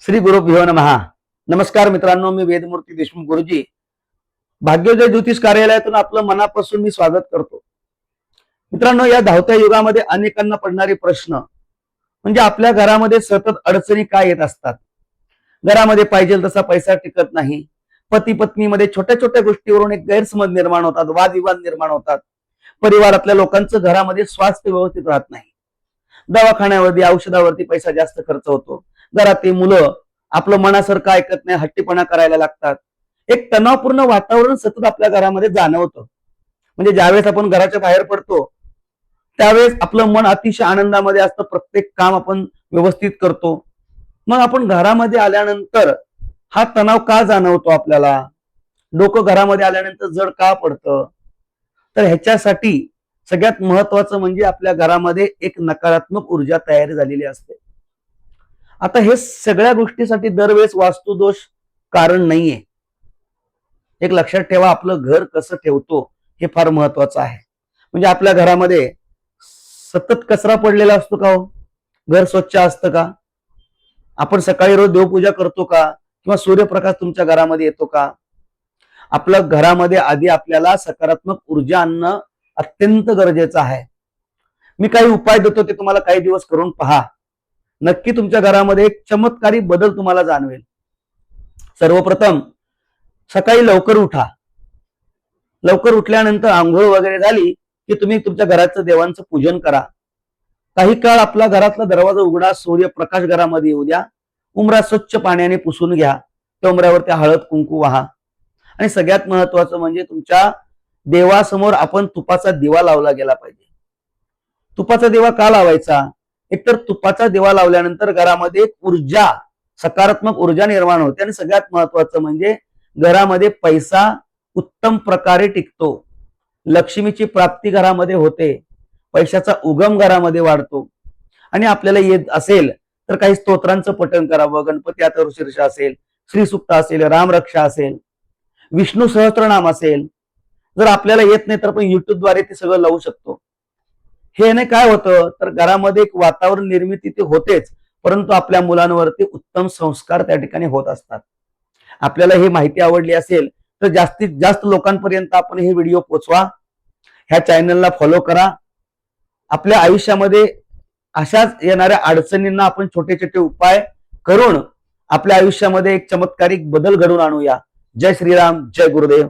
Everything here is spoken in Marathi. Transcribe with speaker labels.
Speaker 1: श्री गुरुभ्यो नमः. नमस्कार मित्रांनो, मी वेदमूर्ती देशमुख गुरुजी भाग्योदय ज्योतिष कार्यालयातून आपलं मनापासून मी स्वागत करतो. मित्रांनो, या धावत्या युगामध्ये अनेकांना पडणारे प्रश्न म्हणजे आपल्या घरामध्ये सतत अडचणी काय येत असतात. घरामध्ये पाहिजे तसा पैसा टिकत नाही. पती पत्नीमध्ये छोट्या छोट्या गोष्टीवरून एक गैरसमज निर्माण होतात, वादविवाद निर्माण होतात. परिवारातल्या लोकांचं घरामध्ये स्वास्थ्य व्यवस्थित राहत नाही. दवाखान्यावरती औषधावरती पैसा जास्त खर्च होतो. घरातील मुलं आपलं मनासारखं ऐकत नाही, हट्टीपणा करायला लागतात. एक तणावपूर्ण वातावरण सतत आपल्या घरामध्ये जाणवतं. म्हणजे ज्यावेळेस आपण घराच्या बाहेर पडतो त्यावेळेस आपलं मन अतिशय आनंदामध्ये असतं, प्रत्येक काम आपण व्यवस्थित करतो. मग आपण घरामध्ये आल्यानंतर हा तणाव का जाणवतो आपल्याला, डोकं घरामध्ये आल्यानंतर जड का पडतं. तर ह्याच्यासाठी सगळ्यात महत्वाचं म्हणजे आपल्या घरामध्ये एक नकारात्मक ऊर्जा तयार झालेली असते. आता हे सगळ्या गोष्टीसाठी दरवेळेस वास्तुदोष कारण नाहीये. एक लक्षात ठेवा, आपलं घर कसं ठेवतो हे फार महत्वाचं आहे. म्हणजे आपल्या घरामध्ये सतत कचरा पडलेला असतो का हो? घर स्वच्छ असतं का? आपण सकाळी रोज देवपूजा करतो का? किंवा सूर्यप्रकाश तुमच्या घरामध्ये येतो का? आपल्या घरामध्ये आधी आपल्याला सकारात्मक ऊर्जा आणणं अत्यंत गरजेचं आहे. मी काही उपाय देतो, ते तुम्हाला काही दिवस करून पहा. नक्की तुमच्या घरामध्ये एक चमत्कारी बदल तुम्हाला जाणवेल. सर्वप्रथम सकाळी लवकर उठा. लवकर उठल्यानंतर आंघोळ वगैरे झाली की तुम्ही तुमच्या घराचं देवांचं पूजन करा. काही काळ आपला घरातला दरवाजा उघडा, सूर्यप्रकाश घरामध्ये येऊ द्या. उंबरा स्वच्छ पाण्याने पुसून घ्या. त्या उंबऱ्यावरती हळद कुंकू वाहा. आणि सगळ्यात महत्वाचं म्हणजे तुमच्या देवासमोर आपण तुपाचा दिवा लावला गेला पाहिजे. तुपाचा दिवा का लावायचा? एकतर तुपाचा दिवा लावल्यानंतर घरामध्ये एक ऊर्जा, सकारात्मक ऊर्जा निर्माण होते. आणि सगळ्यात महत्वाचं म्हणजे घरामध्ये पैसा उत्तम प्रकारे टिकतो. लक्ष्मीची प्राप्ती घरामध्ये होते. पैशाचा उगम घरामध्ये वाढतो. आणि आपल्याला येत असेल तर काही स्तोत्रांचं पठण करावं. गणपती अथर्वशीर्ष असेल, श्रीसुक्त असेल, रामरक्षा असेल, विष्णू सहस्त्रनाम असेल. जर आपल्याला येत नाही तर आपण युट्यूबद्वारे ते सगळं लावू शकतो. हे नाही काय होतं तर घरामध्ये एक वातावरण निर्मिती ते होतेच, परंतु आपल्या मुलांवरती उत्तम संस्कार त्या ठिकाणी होत असतात. आपल्याला ही माहिती आवडली असेल तर जास्तीत जास्त लोकांपर्यंत आपण हे व्हिडिओ पोचवा. ह्या चॅनलला फॉलो करा. आपल्या आयुष्यामध्ये अशाच येणाऱ्या अडचणींना आपण छोटे छोटे उपाय करून आपल्या आयुष्यामध्ये एक चमत्कारिक बदल घडून आणूया. जय श्रीराम, जय गुरुदेव.